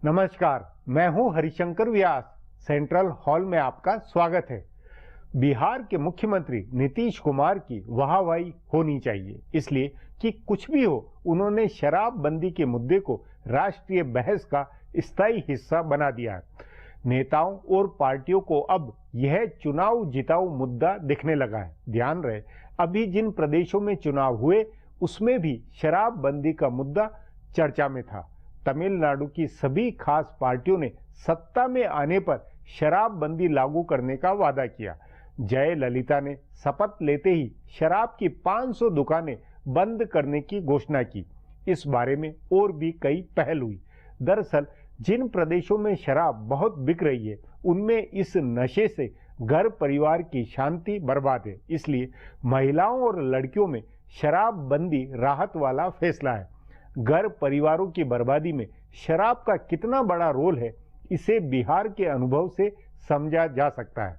नमस्कार, मैं हूं हरिशंकर व्यास। सेंट्रल हॉल में आपका स्वागत है। बिहार के मुख्यमंत्री नीतीश कुमार की वाहवाही होनी चाहिए, इसलिए कि कुछ भी हो, उन्होंने शराबबंदी के मुद्दे को राष्ट्रीय बहस का स्थायी हिस्सा बना दिया है। नेताओं और पार्टियों को अब यह चुनाव जिताऊ मुद्दा दिखने लगा है। ध्यान रहे, अभी जिन प्रदेशों में चुनाव हुए उसमें भी शराबबंदी का मुद्दा चर्चा में था। तमिलनाडु की सभी खास पार्टियों ने सत्ता में आने पर शराबबंदी लागू करने का वादा किया। जयललिता ने शपथ लेते ही शराब की 500 दुकानें बंद करने की घोषणा की। इस बारे में और भी कई पहल हुई। दरअसल जिन प्रदेशों में शराब बहुत बिक रही है, उनमें इस नशे से घर परिवार की शांति बर्बाद है। इसलिए महिलाओं और लड़कियों में शराबबंदी राहत वाला फैसला है। घर परिवारों की बर्बादी में शराब का कितना बड़ा रोल है, इसे बिहार के अनुभव से समझा जा सकता है।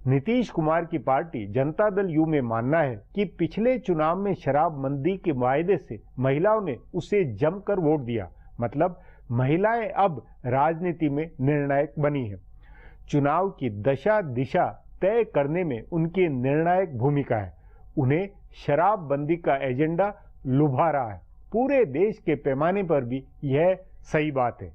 नीतीश कुमार की पार्टी जनता दल यू में मानना है कि पिछले चुनाव में शराबबंदी के वायदे से महिलाओं ने उसे जमकर वोट दिया। मतलब महिलाएं अब राजनीति में निर्णायक बनी है। चुनाव की दशा दिशा तय करने में उनकी निर्णायक भूमिका है। उन्हें शराबबंदी का एजेंडा लुभा रहा है। पूरे देश के पैमाने पर भी यह सही बात है।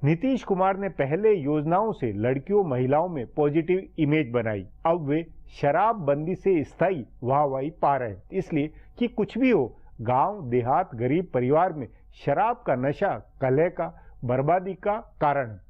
नीतीश कुमार ने पहले योजनाओं से लड़कियों महिलाओं में पॉजिटिव इमेज बनाई। अब वे शराबबंदी से स्थायी वाहवाही पा रहे हैं, इसलिए कि कुछ भी हो, गांव देहात गरीब परिवार में शराब का नशा कलह का बर्बादी का कारण है।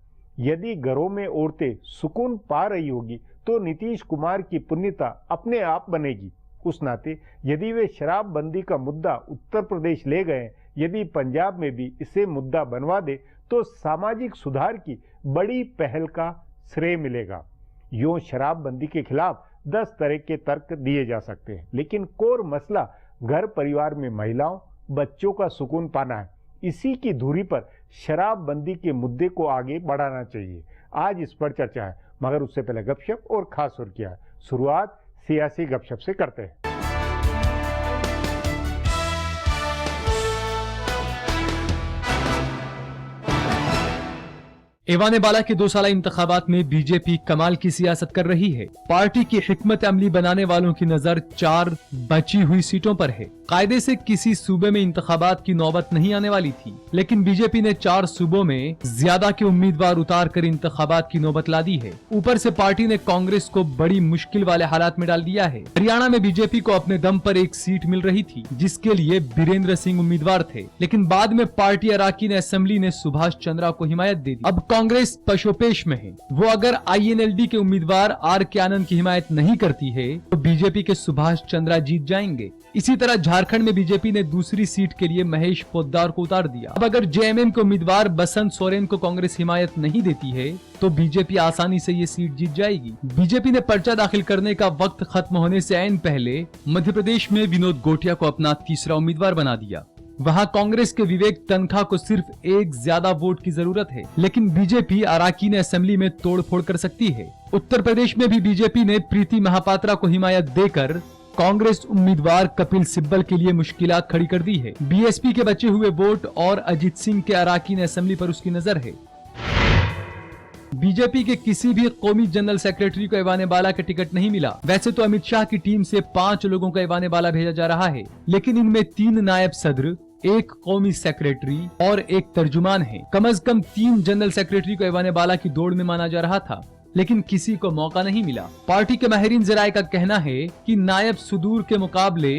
यदि घरों में औरतें सुकून पा रही होगी तो नीतीश कुमार की पुण्यता अपने आप बनेगी। उस नाते यदि वे शराबबंदी का मुद्दा उत्तर प्रदेश ले गए, यदि पंजाब में भी इसे मुद्दा बनवा दे, तो सामाजिक सुधार की बड़ी पहल का श्रेय मिलेगा। यूं शराबबंदी के खिलाफ 10 तरह के तर्क दिए जा सकते हैं, लेकिन कोर मसला घर परिवार में महिलाओं बच्चों का सुकून पाना है। इसी की धुरी पर शराबबंदी के मुद्दे को आगे बढ़ाना चाहिए। आज इस पर चर्चा है, मगर उससे पहले गपशप और खास सुर्खियां है। शुरुआत सियासी गपशप से करते हैं। एवान बाला के 2 साला इंतखाबात में बीजेपी कमाल की सियासत कर रही है। पार्टी की हिकमत अमली बनाने वालों की नजर 4 बची हुई सीटों पर है। कायदे से किसी सूबे में इंतखाबात की नौबत नहीं आने वाली थी, लेकिन बीजेपी ने 4 सूबों में ज्यादा के उम्मीदवार उतार कर इंतखाबात की नौबत ला दी है। ऊपर से पार्टी ने कांग्रेस को बड़ी मुश्किल वाले हालात में डाल दिया है। हरियाणा में बीजेपी को अपने दम पर 1 सीट मिल रही थी, जिसके लिए बीरेंद्र सिंह उम्मीदवार थे, लेकिन बाद में पार्टी अराकीन असेंबली ने सुभाष चंद्रा को हिमायत दे दी। अब कांग्रेस पशोपेश में है। वो अगर INLD के उम्मीदवार आर के आनंद की हिमायत नहीं करती है तो बीजेपी के सुभाष चंद्रा जीत जाएंगे। इसी तरह झारखंड में बीजेपी ने दूसरी सीट के लिए महेश पोद्दार को उतार दिया। अब अगर JMM के उम्मीदवार बसंत सोरेन को कांग्रेस हिमायत नहीं देती है तो बीजेपी आसानी से ये सीट जीत जाएगी। बीजेपी ने पर्चा दाखिल करने का वक्त खत्म होने से ऐन पहले मध्य प्रदेश में विनोद गोटिया को अपना तीसरा उम्मीदवार बना दिया। वहां कांग्रेस के विवेक तनखा को सिर्फ 1 ज्यादा वोट की जरूरत है, लेकिन बीजेपी अराकीन असेंबली में तोड़फोड़ कर सकती है। उत्तर प्रदेश में भी बीजेपी ने प्रीति महापात्रा को हिमायत देकर कांग्रेस उम्मीदवार कपिल सिब्बल के लिए मुश्किलात खड़ी कर दी है। BSP के बचे हुए वोट और अजीत सिंह के अराकीन असेंबली पर उसकी नजर है। बीजेपी के किसी भी कौमी जनरल सेक्रेटरी को एवान बाला का टिकट नहीं मिला। वैसे तो अमित शाह की टीम से 5 लोगों को एवान बाला भेजा जा रहा है, लेकिन इनमें 3 नायब सदर, 1 कौमी सेक्रेटरी और 1 तर्जुमान है। कम से कम 3 जनरल सेक्रेटरी को एवान बाला की दौड़ में माना जा रहा था, लेकिन किसी को मौका नहीं मिला। पार्टी के माहिरीन जराये का कहना है कि नायब सुदूर के मुकाबले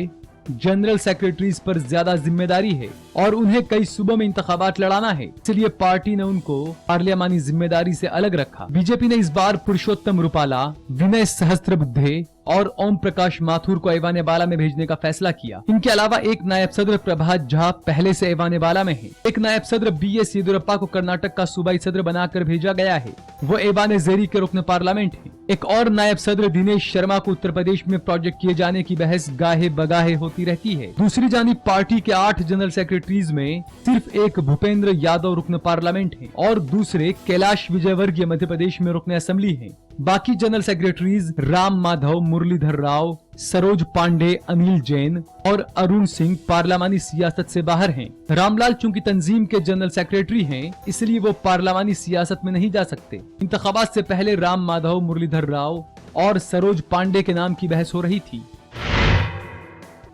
जनरल सेक्रेटरीज पर ज्यादा जिम्मेदारी है और उन्हें कई सूबों में इंतखाबात लड़ाना है, इसलिए पार्टी ने उनको पार्लियामानी जिम्मेदारी से अलग रखा। बीजेपी ने इस बार पुरुषोत्तम रूपाला, विनय सहस्त्रबुद्धे और ओम प्रकाश माथुर को एवान बाला में भेजने का फैसला किया। इनके अलावा 1 नायब सदर प्रभात झा पहले से एवान बाला में है। 1 नायब सदर BS येदियुरप्पा को कर्नाटक का सूबाई सदर बनाकर भेजा गया है। वो एवान जेरी के रुकन पार्लियामेंट है। एक और नायब सदर दिनेश शर्मा को उत्तर प्रदेश में प्रोजेक्ट किए जाने की बहस गाहे बगाहे होती रहती है। दूसरी जानिब पार्टी के 8 जनरल सेक्रेटरीज में सिर्फ 1 भूपेंद्र यादव रुकन पार्लियामेंट है और दूसरे कैलाश विजयवर्गीय मध्य प्रदेश में रुकन असेंबली है। बाकी जनरल सेक्रेटरीज राम माधव, मुरलीधर राव, सरोज पांडे, अनिल जैन और अरुण सिंह पार्लियामानी सियासत से बाहर हैं। रामलाल चूंकि तंजीम के जनरल सेक्रेटरी हैं, इसलिए वो पार्लियामानी सियासत में नहीं जा सकते। इंतखाबात से पहले राम माधव, मुरलीधर राव और सरोज पांडे के नाम की बहस हो रही थी।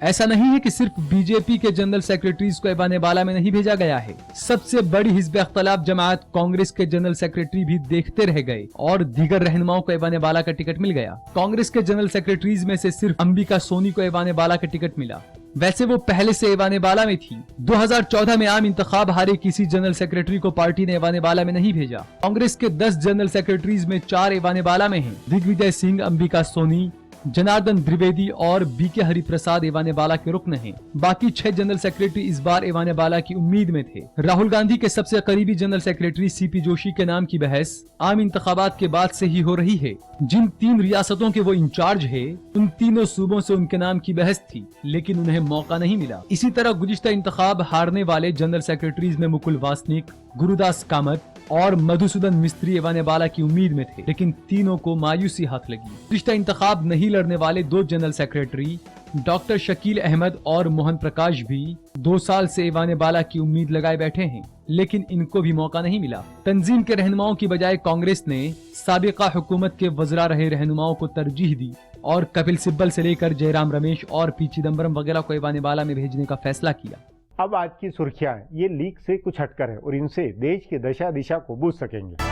ऐसा नहीं है कि सिर्फ बीजेपी के जनरल सेक्रेटरीज को ऐवान बाला में नहीं भेजा गया है। सबसे बड़ी हिज़्ब इख्तिलाफ जमात कांग्रेस के जनरल सेक्रेटरी भी देखते रह गए और दीगर रहनुमाओं को ऐवान बाला का टिकट मिल गया। कांग्रेस के जनरल सेक्रेटरीज में से सिर्फ अंबिका सोनी को ऐवान बाला का टिकट मिला। वैसे वो पहले से ऐवान बाला में थी। 2014 में आम इंतखाब हारे किसी जनरल सेक्रेटरी को पार्टी ने ऐवान बाला में नहीं भेजा। कांग्रेस के 10 जनरल सेक्रेटरीज में 4 ऐवान बाला में हैं। दिग्विजय सिंह, अंबिका सोनी, जनार्दन द्विवेदी और बीके हरिप्रसाद ऐवान बाला के रुकन हैं। बाकी 6 जनरल सेक्रेटरी इस बार ऐवान बाला की उम्मीद में थे। राहुल गांधी के सबसे करीबी जनरल सेक्रेटरी सीपी जोशी के नाम की बहस आम इंतखाबात के बाद से ही हो रही है। जिन 3 रियासतों के वो इंचार्ज है, उन तीनों सूबों से उनके नाम की बहस थी, लेकिन उन्हें मौका नहीं मिला। इसी तरह गुज़िश्ता इंतखाब हारने वाले जनरल सेक्रेटरीज में मुकुल वासनिक, गुरुदास कामत और मधुसूदन मिस्त्री ऐवान बाला की उम्मीद में थे, लेकिन तीनों को मायूसी हाथ लगी। गुज़िश्ता इंतखाब नहीं लड़ने वाले 2 general secretary doctor Shakeel Ahmed और मोहन प्रकाश भी 2 साल से ऐवान बाला की उम्मीद लगाए बैठे हैं, लेकिन इनको भी मौका नहीं मिला। तंजीम के रहनुमाओं की बजाय कांग्रेस ने साबिका हुकूमत के वज़रा रहे रहनुमाओं को तरजीह दी और कपिल सिब्बल से लेकर जयराम रमेश और पी चिदम्बरम वगैरह को ऐवान बाला में भेजने का फैसला किया। अब आज की सुर्खियां ये लीक से कुछ हटकर है और इनसे देश की दशा दिशा को बूझ सकेंगे।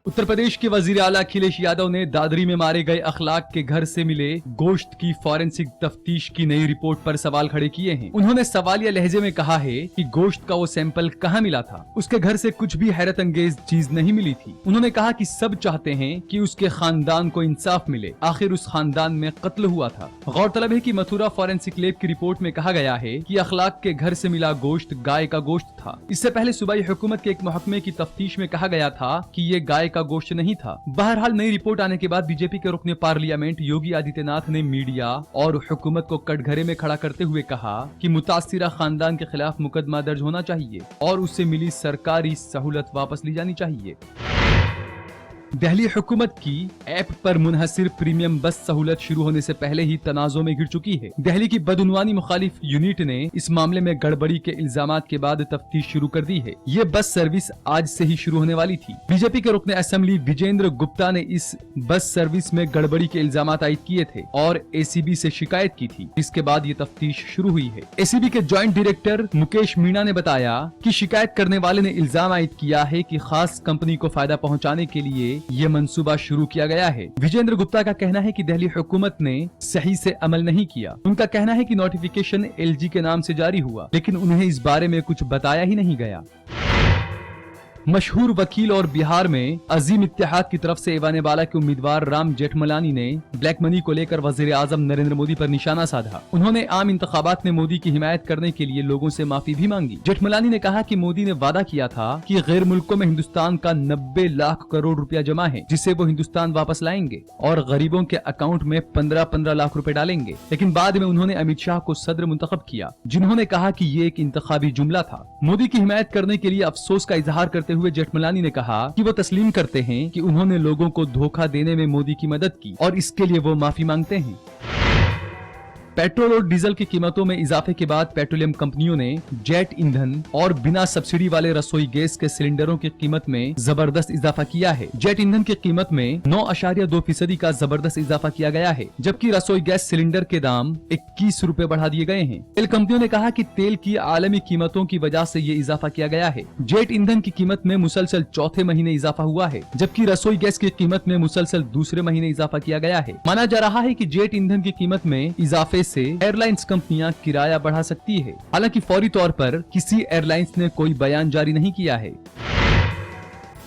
उत्तर प्रदेश के वजीर आला अखिलेश यादव ने दादरी में मारे गए अखलाक के घर से मिले गोश्त की फॉरेंसिक तफ्तीश की नई रिपोर्ट पर सवाल खड़े किए हैं। उन्होंने सवालिया लहजे में कहा है कि गोश्त का वो सैंपल कहां मिला था। उसके घर से कुछ भी हैरत अंगेज चीज नहीं मिली थी। उन्होंने कहा कि सब चाहते हैं कि उसके खानदान को इंसाफ मिले, आखिर उस खानदान में कत्ल हुआ था। गौरतलब है कि मथुरा फॉरेंसिक लैब की रिपोर्ट में कहा गया है कि अखलाक के घर से मिला गोश्त गाय का गोश्त था। इससे पहले सूबाई हुकूमत के एक महकमे की तफ्तीश में कहा गया था कि ये गाय का गोश्त नहीं था। बहरहाल नई रिपोर्ट आने के बाद बीजेपी के रुकने पार्लियामेंट योगी आदित्यनाथ ने मीडिया और हुकूमत को कटघरे में खड़ा करते हुए कहा कि मुतासिरा खानदान के खिलाफ मुकदमा दर्ज होना चाहिए और उससे मिली सरकारी सहूलत वापस ली जानी चाहिए। दिल्ली हुकूमत की ऐप पर मुनहसिर प्रीमियम बस सहूलत शुरू होने से पहले ही तनाज़ों में घिर चुकी है। दिल्ली की बदउनवानी मुखालिफ यूनिट ने इस मामले में गड़बड़ी के इल्जामात के बाद तफ्तीश शुरू कर दी है। ये बस सर्विस आज से ही शुरू होने वाली थी। बीजेपी के रुकने असेंबली विजेंद्र गुप्ता ने इस बस सर्विस में गड़बड़ी के इल्जामात आयद किए थे और एसीबी से शिकायत की थी, जिसके बाद ये तफ्तीश शुरू हुई है। एसीबी के ज्वाइंट डायरेक्टर मुकेश मीणा ने बताया कि शिकायत करने वाले ने इल्जाम आयद किया है कि खास कंपनी को फायदा पहुँचाने के लिए ये मंसूबा शुरू किया गया है। विजेंद्र गुप्ता का कहना है कि दिल्ली हुकूमत ने सही से अमल नहीं किया। उनका कहना है कि नोटिफिकेशन एलजी के नाम से जारी हुआ, लेकिन उन्हें इस बारे में कुछ बताया ही नहीं गया। मशहूर वकील और बिहार में अजीम इत्तेहाद की तरफ से ऐवान बाला के उम्मीदवार राम जेठमलानी ने ब्लैक मनी को लेकर वजीर आजम नरेंद्र मोदी पर निशाना साधा। उन्होंने आम इंतखाबात में मोदी की हिमायत करने के लिए लोगों से माफी भी मांगी। जेठमलानी ने कहा कि मोदी ने वादा किया था कि गैर मुल्कों में हिंदुस्तान का 90 लाख करोड़ रुपया जमा है, जिसे वो हिंदुस्तान वापस लाएंगे और गरीबों के अकाउंट में 15-15 लाख रुपए डालेंगे। लेकिन बाद में उन्होंने अमित शाह को सदर मुंतखब किया, जिन्होंने कहा कि ये एक इंतखाबी जुमला था। मोदी की हिमायत करने के लिए अफसोस का इजहार करते हुए जेठमलानी ने कहा कि वो तस्लीम करते हैं कि उन्होंने लोगों को धोखा देने में मोदी की मदद की और इसके लिए वो माफी मांगते हैं। पेट्रोल और डीजल की कीमतों में इजाफे के बाद पेट्रोलियम कंपनियों ने जेट ईंधन और बिना सब्सिडी वाले रसोई गैस के सिलेंडरों की कीमत में जबरदस्त इजाफा किया है। जेट ईंधन की कीमत में 9.2% का जबरदस्त इजाफा किया गया है, जबकि रसोई गैस सिलेंडर के दाम 21 रुपए बढ़ा दिए गए हैं। तेल कंपनियों ने कहा कि तेल की आलमी कीमतों की वजह से ये इजाफा किया गया है। जेट ईंधन की कीमत में मुसलसल चौथे महीने इजाफा हुआ है, जबकि रसोई गैस की कीमत में मुसलसल दूसरे महीने इजाफा किया गया है। माना जा रहा है कि जेट ईंधन की कीमत में इजाफे से एयरलाइंस कंपनियां किराया बढ़ा सकती है। हालांकि फौरी तौर पर किसी एयरलाइंस ने कोई बयान जारी नहीं किया है।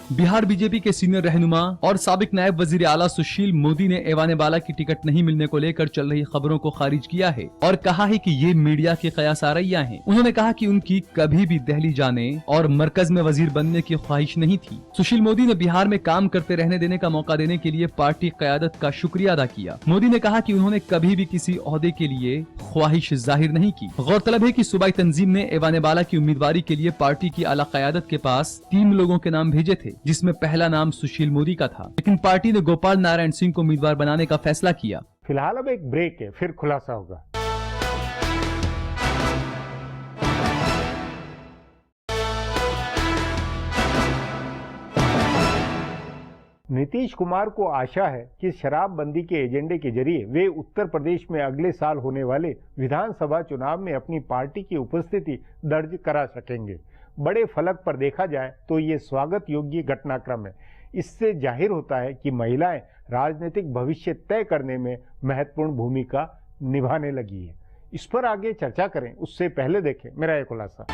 बिहार बीजेपी के सीनियर रहनुमा और साबिक नायब वजीर आला सुशील मोदी ने एवान बाला की टिकट नहीं मिलने को लेकर चल रही खबरों को खारिज किया है और कहा है कि ये मीडिया की कयास आरैया हैं। उन्होंने कहा कि उनकी कभी भी दिल्ली जाने और मरकज में वजीर बनने की ख्वाहिश नहीं थी। सुशील मोदी ने बिहार में काम करते रहने देने का मौका देने के लिए पार्टी क़यादत का शुक्रिया अदा किया। मोदी ने कहा कि उन्होंने कभी भी किसी ओहदे के लिए ख्वाहिश जाहिर नहीं की। गौरतलब है कि सूबाई तंजीम ने एवान बाला की उम्मीदवारी के लिए पार्टी की आला क़यादत के पास 3 लोगों के नाम भेजे थे, जिसमें पहला नाम सुशील मोदी का था, लेकिन पार्टी ने गोपाल नारायण सिंह को उम्मीदवार बनाने का फैसला किया। फिलहाल अब एक ब्रेक है, फिर खुलासा होगा। नीतीश कुमार को आशा है कि शराबबंदी के एजेंडे के जरिए वे उत्तर प्रदेश में अगले साल होने वाले विधानसभा चुनाव में अपनी पार्टी की उपस्थिति दर्ज करा सकेंगे। बड़े फलक पर देखा जाए तो ये स्वागत योग्य घटनाक्रम है। इससे जाहिर होता है कि महिलाएं राजनीतिक भविष्य तय करने में महत्वपूर्ण भूमिका निभाने लगी है। इस पर आगे चर्चा करें उससे पहले देखें मेरा एक खुलासा।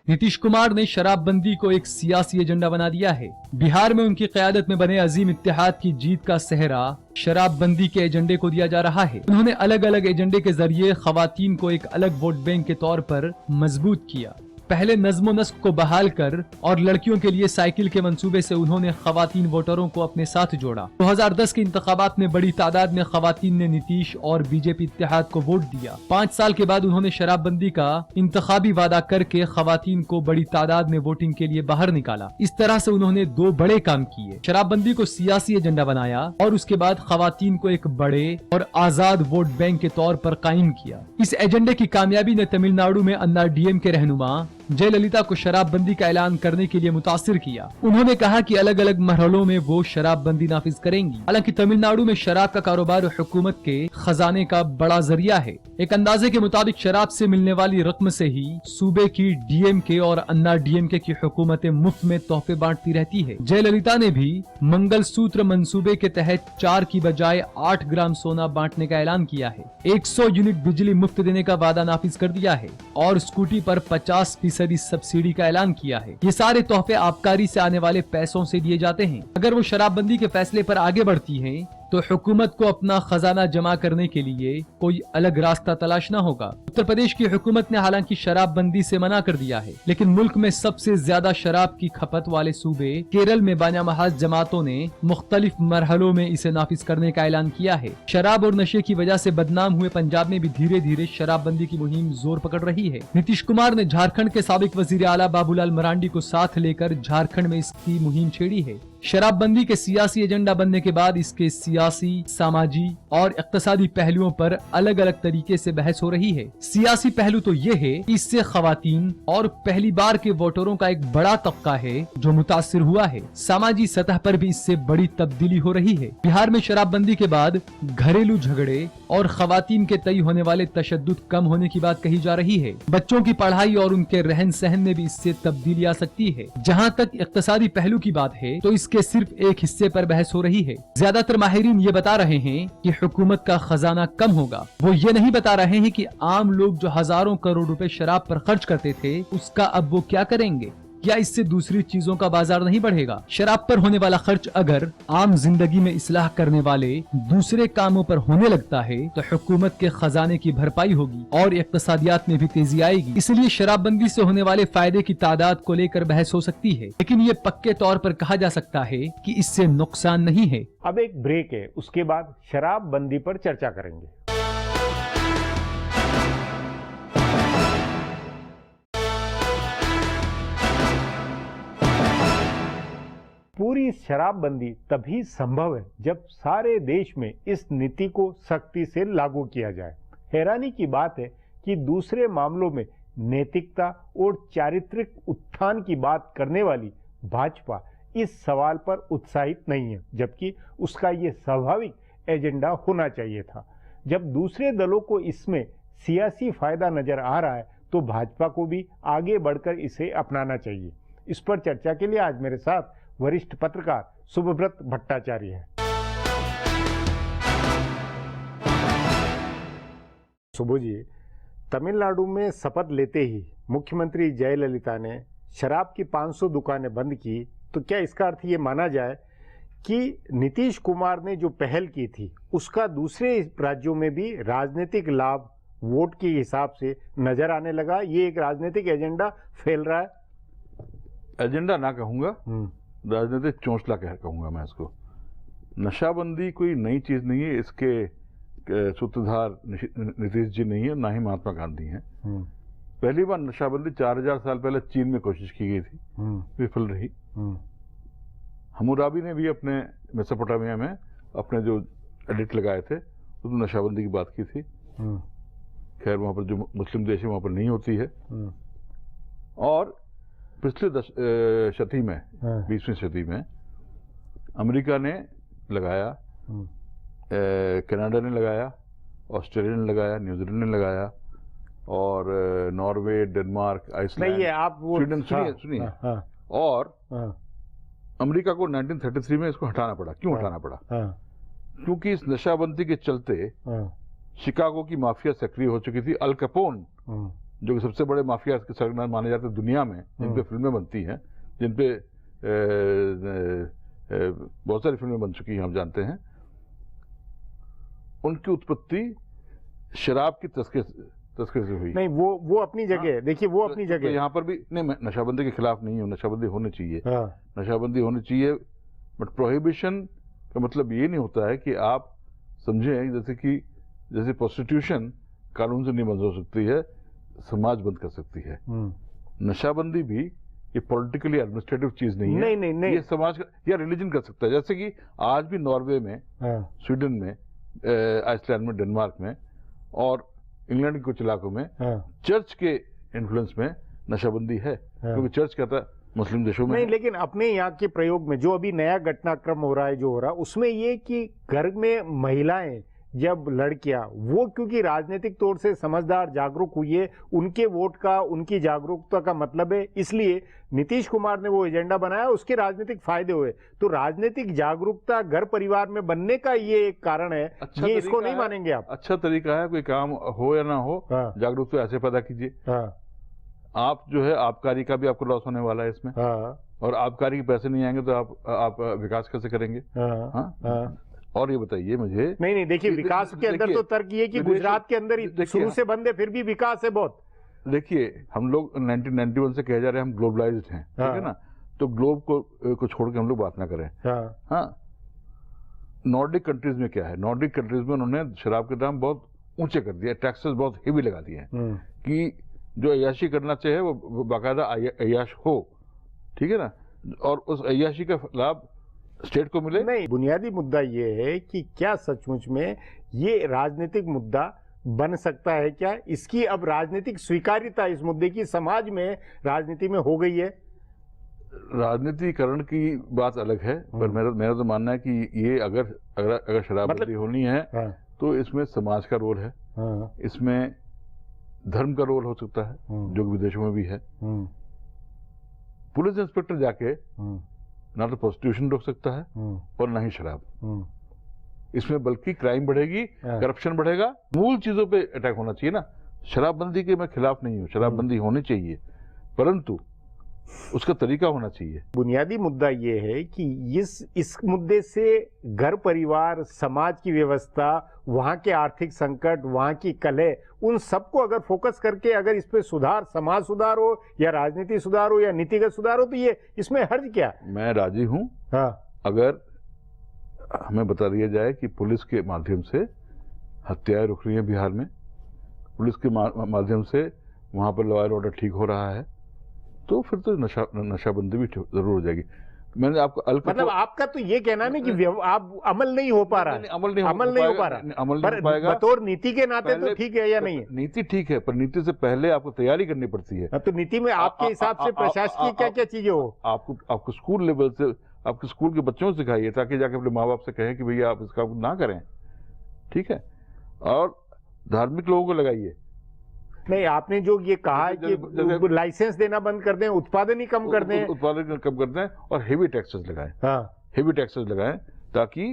नीतीश कुमार ने शराबबंदी को एक सियासी एजेंडा बना दिया है। बिहार में उनकी क़यादत में बने अजीम इत्तेहाद की जीत का सेहरा शराबबंदी के एजेंडे को दिया जा रहा है। उन्होंने अलग अलग एजेंडे के जरिए खवातीन को एक अलग वोट बैंक के तौर पर मजबूत किया। पहले नज्मो नस्क को बहाल कर और लड़कियों के लिए साइकिल के मंसूबे से उन्होंने खवातीन वोटरों को अपने साथ जोड़ा। 2010 के इंतखाबात में बड़ी तादाद में खवातीन ने नीतीश और बीजेपी इत्तेहाद को वोट दिया। 5 साल के बाद उन्होंने शराबबंदी का इंतखाबी वादा करके खवातीन को बड़ी तादाद में वोटिंग के लिए बाहर निकाला। इस तरह से उन्होंने 2 बड़े काम किए, शराबबंदी को सियासी एजेंडा बनाया और उसके बाद खवातीन को एक बड़े और आजाद वोट बैंक के तौर पर कायम किया। इस एजेंडे की कामयाबी ने तमिलनाडु में अन्ना डीएम के रहनुमा जयललिता को शराबबंदी का ऐलान करने के लिए मुतासिर किया। उन्होंने कहा कि अलग अलग मरहलों में वो शराबबंदी नाफिज करेंगी। हालांकि तमिलनाडु में शराब का कारोबार हुकूमत के खजाने का बड़ा जरिया है। एक अंदाजे के मुताबिक शराब से मिलने वाली रकम से ही सूबे की डीएमके और अन्ना डीएमके की हुकूमतें मुफ्त में तोहफे बांटती रहती है। जयललिता ने भी मंगलसूत्र मंसूबे के तहत 4 की बजाय 8 ग्राम सोना बांटने का ऐलान किया है। 100 यूनिट बिजली मुफ्त देने का वादा नाफिज कर दिया है और स्कूटी पर 50% सब्सिडी का ऐलान किया है। ये सारे तोहफे आबकारी से आने वाले पैसों से दिए जाते हैं। अगर वो शराबबंदी के फैसले पर आगे बढ़ती हैं, तो हुकूमत को अपना खजाना जमा करने के लिए कोई अलग रास्ता तलाशना होगा। उत्तर प्रदेश की हुकूमत ने हालांकि शराबबंदी से मना कर दिया है, लेकिन मुल्क में सबसे ज्यादा शराब की खपत वाले सूबे केरल में बानियामहाज जमातों ने मुख्तलिफ मरहलों में इसे नाफिज करने का ऐलान किया है। शराब और नशे की वजह से बदनाम हुए पंजाब में भी धीरे धीरे शराबबंदी की मुहिम जोर पकड़ रही है। नीतीश कुमार ने झारखंड के साबिक वजीर आला बाबूलाल मरांडी को साथ लेकर झारखंड में इसकी मुहिम छेड़ी है। शराबबंदी के सियासी एजेंडा बनने के बाद इसके सियासी, सामाजिक और इक्तिसादी पहलुओं पर अलग अलग तरीके से बहस हो रही है। सियासी पहलू तो ये है कि इससे खवातीन और पहली बार के वोटरों का एक बड़ा तबका है जो मुतासिर हुआ है। सामाजिक सतह पर भी इससे बड़ी तब्दीली हो रही है। बिहार में शराबबंदी के बाद घरेलू झगड़े और खवातीन के तय होने वाले तशद्दुद कम होने की बात कही जा रही है। बच्चों की पढ़ाई और उनके रहन सहन में भी इससे तब्दीली आ सकती है। जहाँ तक इक्तिसादी पहलू की बात है तो इसके सिर्फ एक हिस्से पर बहस हो रही है। ज्यादातर माहिरीन ये बता रहे हैं कि हुकूमत का खजाना कम होगा। वो ये नहीं बता रहे हैं कि आम लोग जो हजारों करोड़ रुपए शराब पर खर्च करते थे उसका अब वो क्या करेंगे, या इससे दूसरी चीजों का बाजार नहीं बढ़ेगा। शराब पर होने वाला खर्च अगर आम जिंदगी में इस्लाह करने वाले दूसरे कामों पर होने लगता है तो हुकूमत के खजाने की भरपाई होगी और इक्तिसादियात में भी तेजी आएगी। इसलिए शराबबंदी से होने वाले फायदे की तादाद को लेकर बहस हो सकती है, लेकिन ये पक्के तौर पर कहा जा सकता है कि इससे नुकसान नहीं है। अब एक ब्रेक है, उसके बाद शराबबंदी पर चर्चा करेंगे। पूरी शराबबंदी तभी संभव है जब सारे देश में इस नीति को सख्ती से लागू किया जाए। हैरानी की बात है कि दूसरे मामलों में नैतिकता और चारित्रिक उत्थान की बात करने वाली भाजपा इस सवाल पर उत्साहित नहीं है, जबकि उसका ये स्वाभाविक एजेंडा होना चाहिए था। जब दूसरे दलों को इसमें सियासी फायदा नजर आ रहा है तो भाजपा को भी आगे बढ़कर इसे अपनाना चाहिए। इस पर चर्चा के लिए आज मेरे साथ वरिष्ठ पत्रकार शुभव्रत भट्टाचार्य हैं। शुभ जी, तमिलनाडु में शपथ लेते ही मुख्यमंत्री जयललिता ने शराब की 500 दुकानें बंद की, तो क्या इसका अर्थ ये माना जाए कि नीतीश कुमार ने जो पहल की थी उसका दूसरे राज्यों में भी राजनीतिक लाभ वोट के हिसाब से नजर आने लगा? ये एक राजनीतिक एजेंडा फैल रहा है। एजेंडा ना कहूंगा, राजनीतिक चौंसला कहूंगा मैं इसको। नशाबंदी कोई नई चीज नहीं है, इसके सूत्रधार नीतीश जी नहीं है, ना ही महात्मा गांधी हैं। पहली बार नशाबंदी 4000 साल पहले चीन में कोशिश की गई थी, विफल रही। हम्मुराबी ने भी अपने मेसोपोटामिया में अपने जो एडिक्ट लगाए थे उसमें नशाबंदी की बात की थी। खैर वहां पर जो मुस्लिम देश है वहां पर नहीं होती है। और पिछले शती में 20वीं शती में अमेरिका ने लगाया, कनाडा ने लगाया, ऑस्ट्रेलिया ने लगाया, न्यूजीलैंड ने लगाया, और नॉर्वे, डेनमार्क, आइसलैंड, स्वीडन। सुनिए और अमेरिका को 1933 में इसको हटाना पड़ा। क्यों हटाना पड़ा? क्योंकि इस नशाबंदी के चलते शिकागो की माफिया सक्रिय हो चुकी थी। अल कैपोन, जो कि सबसे बड़े माफिया के सरगना माने जाते हैं दुनिया में, जिन पे फिल्में बनती हैं, जिन पे बहुत सारी फिल्में बन चुकी हैं, हम जानते हैं, उनकी उत्पत्ति शराब की तस्करी से हुई। नहीं, वो अपनी जगह, देखिए वो अपनी जगह। यहाँ पर भी नहीं, मैं नशाबंदी के खिलाफ नहीं हूँ, नशाबंदी होनी चाहिए, नशाबंदी होनी चाहिए, बट प्रोहिबिशन का मतलब ये नहीं होता है कि आप समझें जैसे प्रोस्टिट्यूशन कानून से नहीं बंद हो सकती है, समाज बंद कर सकती है। नशाबंदी भी ये पॉलिटिकली एडमिनिस्ट्रेटिव चीज नहीं है। नहीं। ये समाज का या रिलीजन कर सकता है। जैसे कि आज भी नॉर्वे में, स्वीडन में, आइसलैंड में, डेनमार्क में और इंग्लैंड के कुछ इलाकों में चर्च के इन्फ्लुएंस में नशाबंदी है, क्योंकि चर्च कहता है मुस्लिम देशों में नहीं, लेकिन अपने यहाँ के प्रयोग में जो अभी नया घटनाक्रम हो रहा है, उसमें ये कि घर में महिलाएं, जब लड़कियां, वो क्योंकि राजनीतिक तौर से समझदार, जागरूक हुई है, उनके वोट का, उनकी जागरूकता का मतलब है, इसलिए नीतीश कुमार ने वो एजेंडा बनाया, उसके राजनीतिक फायदे हुए। तो राजनीतिक जागरूकता घर परिवार में बनने का ये एक कारण है। अच्छा, ये इसको नहीं मानेंगे आप? अच्छा तरीका है, कोई काम हो या ना हो, जागरूकता ऐसे पैदा कीजिए। आप जो है आबकारी का भी आपको लॉस होने वाला है इसमें, और आबकारी के पैसे नहीं आएंगे तो आप विकास कैसे करेंगे? और ये बताइए मुझे। नहीं, देखिए विकास के अंदर तो तर्क ये कि गुजरात के अंदर शुरू से बंद है, फिर भी विकास है बहुत। देखिए, हम लोग 1991 से कहे जा रहे हैं हम ग्लोबलाइज्ड हैं, ठीक है ना, तो ग्लोब को छोड़ के हम लोग बात ना करें। नॉर्डिक कंट्रीज में क्या है? नॉर्डिक कंट्रीज में उन्होंने शराब के दाम बहुत ऊंचे कर दिए, टैक्सेस बहुत हेवी लगा दिए हैं कि जो अय्याशी करना चाहिए वो बाकायदा अय्याश हो, ठीक है ना, और उस अय्याशी का लाभ स्टेट को मिले। नहीं, बुनियादी मुद्दा ये है कि क्या सचमुच में ये राजनीतिक मुद्दा बन सकता है? क्या इसकी अब राजनीतिक स्वीकार्यता इस मुद्दे की समाज में, राजनीति में हो गई है? राजनीतिकरण की बात अलग है, पर मेरा तो मानना है कि ये अगर शराबबंदी होनी है तो इसमें समाज का रोल है, इसमें धर्म का रोल हो सकता है, जो विदेशों में भी है। पुलिस इंस्पेक्टर जाके ना तो प्रोस्टिट्यूशन रोक सकता है और ना ही शराब। इसमें बल्कि क्राइम बढ़ेगी, करप्शन बढ़ेगा। मूल चीजों पे अटैक होना चाहिए ना। शराबबंदी के मैं खिलाफ नहीं हूँ, शराबबंदी होनी चाहिए, परंतु उसका तरीका होना चाहिए। बुनियादी मुद्दा ये है कि इस मुद्दे से घर परिवार, समाज की व्यवस्था, वहां के आर्थिक संकट, वहां की कलह, उन सबको अगर फोकस करके अगर इस पे सुधार, समाज सुधार हो या राजनीति सुधार हो या नीतिगत सुधार हो, तो ये इसमें हर्ज क्या? मैं राजी हूं अगर हमें बता दिया जाए कि पुलिस के माध्यम से हत्याएं रुक रही हैं बिहार में, पुलिस के माध्यम से वहां पर लॉ एंड ऑर्डर ठीक हो रहा है, तो फिर तो नशाबंदी भी जरूर हो जाएगी। मैंने आपको मतलब आपका तो ये कहना है कि आप अमल नहीं हो पा रहा है। अमल नहीं हो पा रहा, अमल नहीं हो पाएगा। बतौर नीति के नाते तो ठीक है या नहीं है? नीति ठीक है, पर नीति से पहले आपको तैयारी करनी पड़ती है। तो नीति में आपके हिसाब से प्रशासकीय क्या क्या चीजें हो? आपको स्कूल लेवल से, आपके स्कूल के बच्चों को सिखाइए, ताकि जाके अपने माँ बाप से कहें कि भैया आप इसका ना करें, ठीक है। और धार्मिक लोगों को लगाइए। नहीं, आपने जो ये कहा है कि लाइसेंस देना बंद कर दें, उत्पादन ही कम कर दें, उत्पादन कम कर दें और हेवी टैक्सेस लगाएं। हेवी टैक्सेस लगाएं ताकि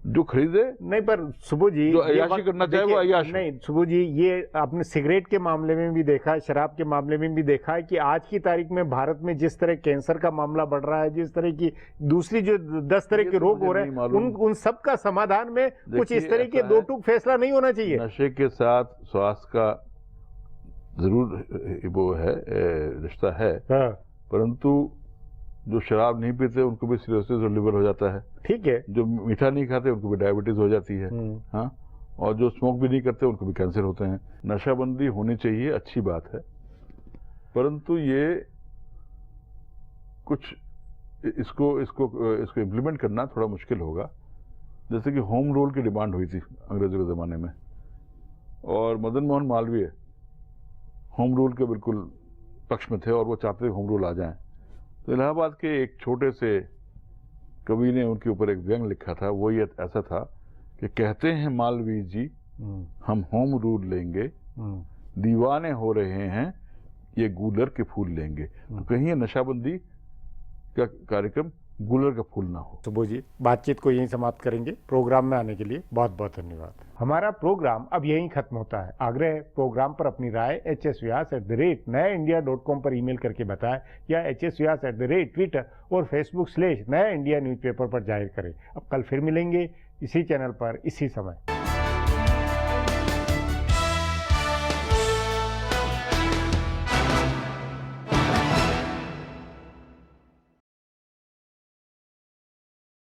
जो खरीदे, नहीं पर सुबह जी जो ये अय्याशी वक्त करना चाहे देखिए, वो अय्याश हो। नहीं सुबह जी, ये आपने सिगरेट के मामले में भी देखा है, शराब के मामले में भी देखा है कि आज की तारीख में भारत में जिस तरह कैंसर का मामला बढ़ रहा है, जिस तरह की दूसरी जो 10 तरह ये के तो रोग मुझे हो रहे नहीं हैं, मालूम। उन सब का समाधान में कुछ इस देखिए, तरह के ऐसा दो है, टूक फैसला नहीं होना चाहिए। नशे के साथ स्वास्थ्य का जरूर वो है, रिश्ता है, हाँ, परंतु जो शराब नहीं पीते उनको भी सिरोसिस और लिवर हो जाता है, ठीक है। जो मीठा नहीं खाते उनको भी डायबिटीज हो जाती है, हाँ, और जो स्मोक भी नहीं करते उनको भी कैंसर होते हैं। नशाबंदी होनी चाहिए, अच्छी बात है, परंतु ये कुछ इसको इसको इसको इम्प्लीमेंट करना थोड़ा मुश्किल होगा। जैसे कि होम रूल की डिमांड हुई थी अंग्रेजों के ज़माने में, और मदन मोहन मालवीय होम रूल के बिल्कुल पक्ष में थे और वो चाहते थे होम रूल आ जाए। तो इलाहाबाद के एक छोटे से कवि ने उनके ऊपर एक व्यंग लिखा था, वो ये ऐसा था कि कहते हैं मालवीय जी हम होम रूल लेंगे, दीवाने हो रहे हैं ये गूलर के फूल लेंगे। तो कहीं ये नशाबंदी का कार्यक्रम गूलर का फूल ना हो। सुबह जी, बातचीत को यहीं समाप्त करेंगे। प्रोग्राम में आने के लिए बहुत बहुत धन्यवाद। हमारा प्रोग्राम अब यहीं खत्म होता है। आग्रह है प्रोग्राम पर अपनी राय hsvyas@nayaindia.com पर ईमेल करके बताएं या hsvyas@Twitter और Facebook/नया इंडिया न्यूज़पेपर पर जाहिर करें। अब कल फिर मिलेंगे इसी चैनल पर इसी समय।